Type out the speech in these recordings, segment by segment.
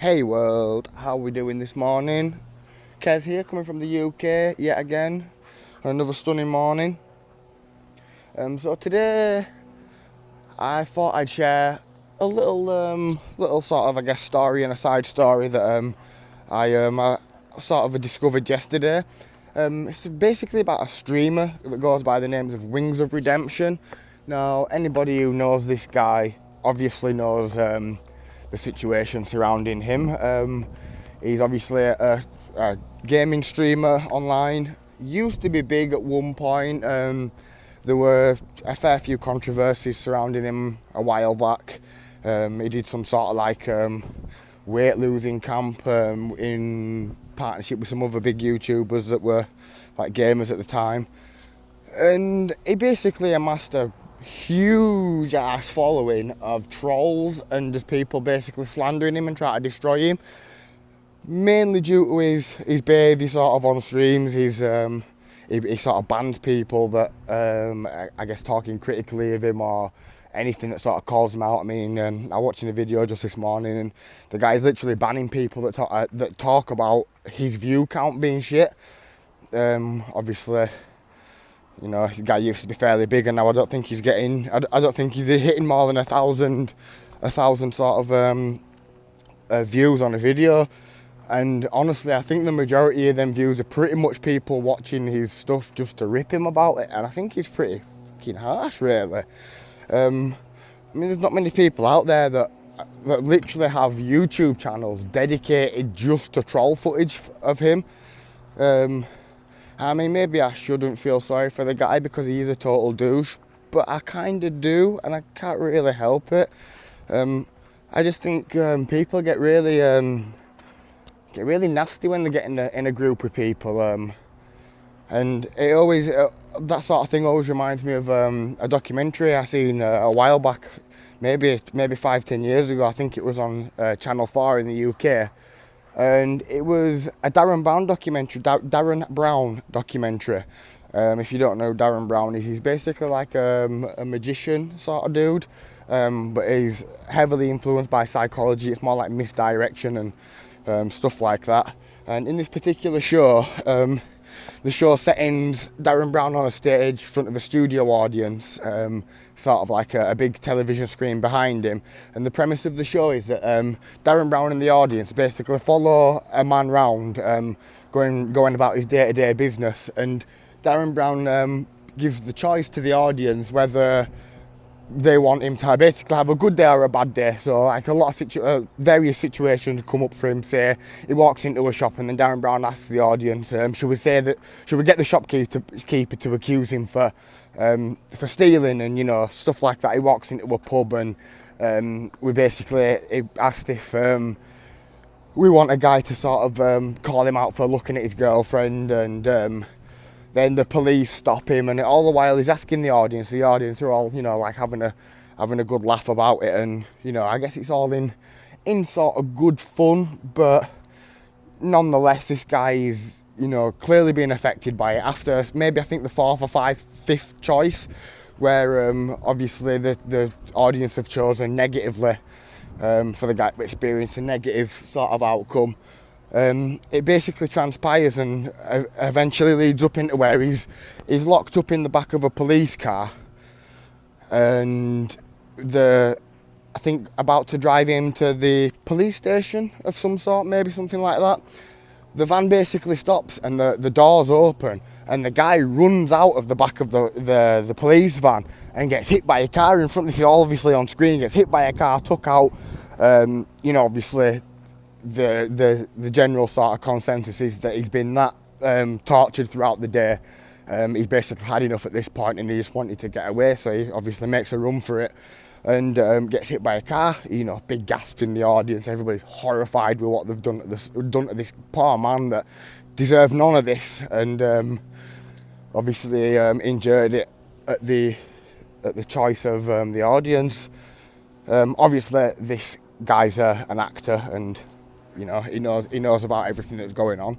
Hey world, how we doing this morning? Kez here, coming from the UK yet again. Another stunning morning. So today I thought I'd share a little sort of, I guess, story and a side story that I sort of discovered yesterday. It's basically about a streamer that goes by the names of Wings of Redemption. Now, anybody who knows this guy obviously knows the situation surrounding him. He's obviously a gaming streamer online. Used to be big at one point. There were a fair few controversies surrounding him a while back. He did some sort of like weight losing camp in partnership with some other big YouTubers that were like gamers at the time. And he basically amassed a huge ass following of trolls and just people basically slandering him and trying to destroy him. Mainly due to his behaviour sort of on streams. He sort of bans people that I guess talking critically of him or anything that sort of calls him out. I mean, I was watching a video just this morning and the guy's literally banning people that talk about his view count being shit. Obviously, you know, the guy used to be fairly big, and now I don't think he's hitting more than a thousand sort of views on a video. And honestly, I think the majority of them views are pretty much people watching his stuff just to rip him about it, and I think he's pretty fucking harsh, really. I mean, there's not many people out there that literally have YouTube channels dedicated just to troll footage of him. I mean, maybe I shouldn't feel sorry for the guy because he is a total douche, but I kind of do, and I can't really help it. I just think people get really nasty when they get in a group with people, and it always that sort of thing always reminds me of a documentary I seen a while back, maybe 5-10 years ago. I think it was on Channel 4 in the UK. And it was a Darren Brown documentary. If you don't know who Darren Brown is, he's basically like a magician sort of dude, but he's heavily influenced by psychology. It's more like misdirection and stuff like that. And in this particular show, the show ends Darren Brown on a stage in front of a studio audience, sort of like a big television screen behind him. And the premise of the show is that Darren Brown and the audience basically follow a man round, going about his day-to-day business. And Darren Brown gives the choice to the audience whether they want him to basically have a good day or a bad day. So like a lot of various situations come up for him. Say he walks into a shop and then Darren Brown asks the audience, should we get the shopkeeper to accuse him for stealing and, you know, stuff like that. He walks into a pub and he asked if we want a guy to sort of call him out for looking at his girlfriend, and then the police stop him, and all the while he's asking the audience are all, you know, like having a good laugh about it, and, you know, I guess it's all in sort of good fun, but nonetheless this guy is, you know, clearly being affected by it after maybe I think the fifth choice, where obviously the audience have chosen negatively for the guy to experience a negative sort of outcome. It basically transpires and eventually leads up into where he's locked up in the back of a police car, and I think about to drive him to the police station of some sort, maybe something like that. The van basically stops and the doors open, and the guy runs out of the back of the police van and gets hit by a car in front. This is all obviously on screen. Gets hit by a car, took out. You know, obviously the general sort of consensus is that he's been that tortured throughout the day. He's basically had enough at this point and he just wanted to get away, so he obviously makes a run for it and gets hit by a car. You know, big gasp in the audience. Everybody's horrified with what they've done to this poor man that deserved none of this, and obviously endured it at the choice of the audience. Obviously this guy's an actor, and, you know, he knows about everything that's going on.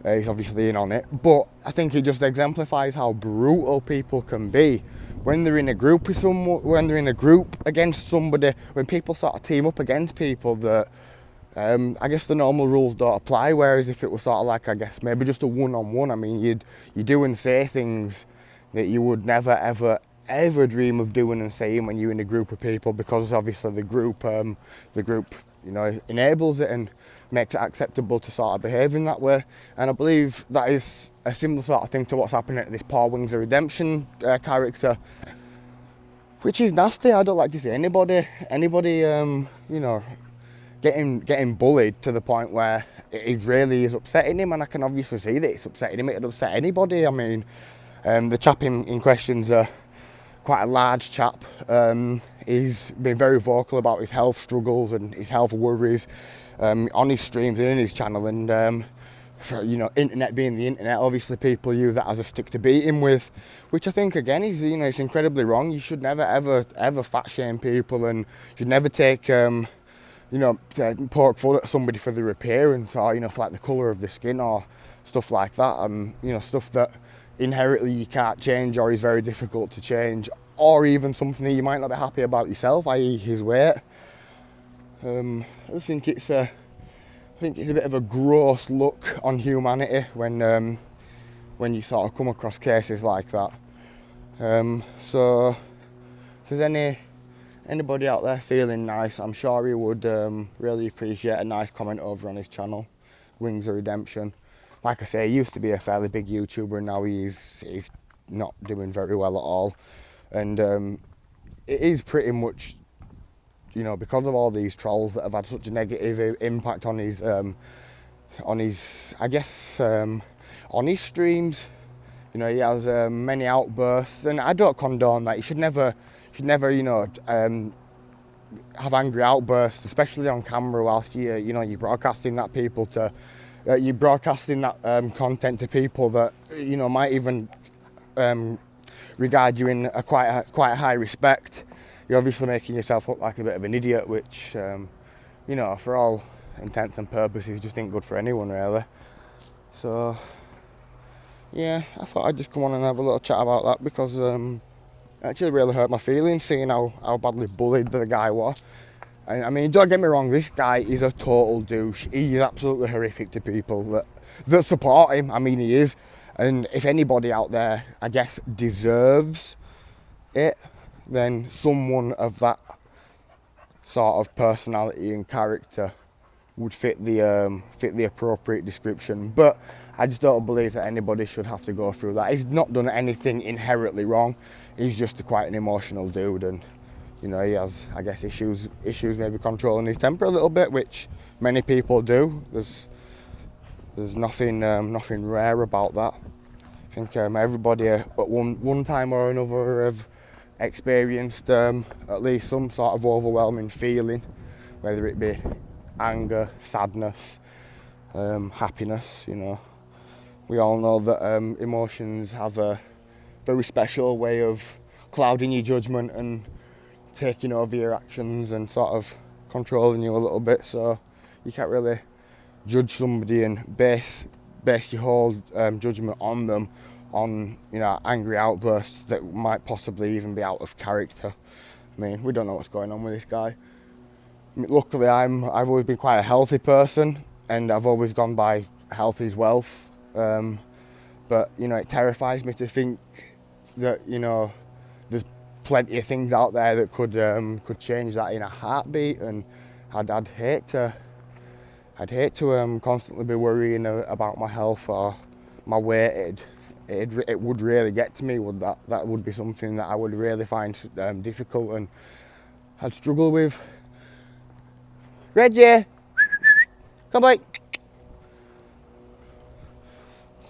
He's obviously in on it, but I think it just exemplifies how brutal people can be when they're in a group with someone, when they're in a group against somebody, when people sort of team up against people that I guess the normal rules don't apply. Whereas if it was sort of like, I guess maybe just a one-on-one, I mean, you do and say things that you would never ever dream of doing and saying when you're in a group of people, because obviously the group enables it and makes it acceptable to sort of behave in that way. And I believe that is a similar sort of thing to what's happening to this poor Wings of Redemption character, which is nasty. I don't like to see anybody getting bullied to the point where it really is upsetting him, and I can obviously see that it's upsetting him. It'd upset anybody. I mean, the chap in question's quite a large chap. He's been very vocal about his health struggles and his health worries on his streams and in his channel, and internet being the internet, obviously people use that as a stick to beat him with, which I think again is, it's incredibly wrong. You should never ever fat shame people, and should never take poke fun at somebody for their appearance, or for like the colour of the skin or stuff like that, stuff that inherently you can't change or is very difficult to change, or even something that you might not be happy about yourself, i.e. his weight. I just think it's a bit of a gross look on humanity when you sort of come across cases like that. So if there's anybody out there feeling nice, I'm sure he would really appreciate a nice comment over on his channel, Wings of Redemption. Like I say, he used to be a fairly big YouTuber, and now he's not doing very well at all. And it is pretty much, because of all these trolls that have had such a negative impact on his streams. He has many outbursts, and I don't condone that. You should never have angry outbursts, especially on camera, whilst you're broadcasting that content to people that might even regard you in quite a high respect. You're obviously making yourself look like a bit of an idiot, which for all intents and purposes just ain't good for anyone really. So yeah, I thought I'd just come on and have a little chat about that, because it actually really hurt my feelings seeing how badly bullied the guy was. I mean, don't get me wrong, this guy is a total douche. He is absolutely horrific to people that support him. I mean, he is. And if anybody out there, I guess, deserves it, then someone of that sort of personality and character would fit the appropriate description. But I just don't believe that anybody should have to go through that. He's not done anything inherently wrong. He's just quite an emotional dude, and he has, I guess, issues maybe controlling his temper a little bit, which many people do. There's nothing rare about that. I think everybody at one time or another have experienced at least some sort of overwhelming feeling, whether it be anger, sadness, happiness. We all know that emotions have a very special way of clouding your judgment and taking over your actions and sort of controlling you a little bit. So you can't really judge somebody and base your whole judgment on them on angry outbursts that might possibly even be out of character. I mean, we don't know what's going on with this guy. I mean, luckily I've always been quite a healthy person, and I've always gone by health is wealth, but it terrifies me to think that there's plenty of things out there that could change that in a heartbeat, and I'd hate to constantly be worrying about my health or my weight. It would really get to me. That would be something that I would really find difficult, and I'd struggle with. Reggie, come on.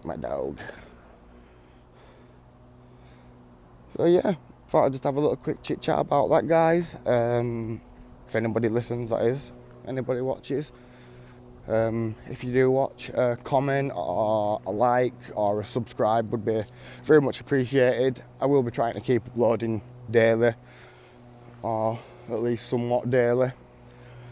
My dog. So yeah, thought I'd just have a little quick chit chat about that, guys. If anybody listens, that is, anybody watches. If you do watch, a comment or a like or a subscribe would be very much appreciated. I will be trying to keep uploading daily, or at least somewhat daily.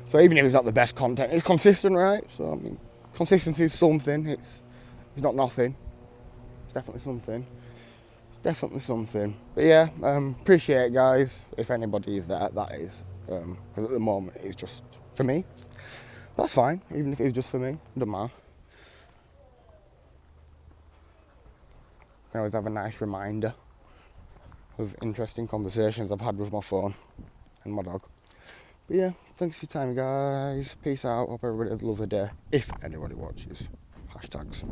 So even if it's not the best content, it's consistent, right? So I mean, consistency is something. It's not nothing. It's definitely something. But yeah, appreciate it, guys. If anybody is there, that is, because at the moment it's just for me. That's fine, even if it was just for me, doesn't matter. I can always have a nice reminder of interesting conversations I've had with my phone and my dog. But yeah, thanks for your time, guys. Peace out. Hope everybody has a lovely day. If anybody watches. Hashtags.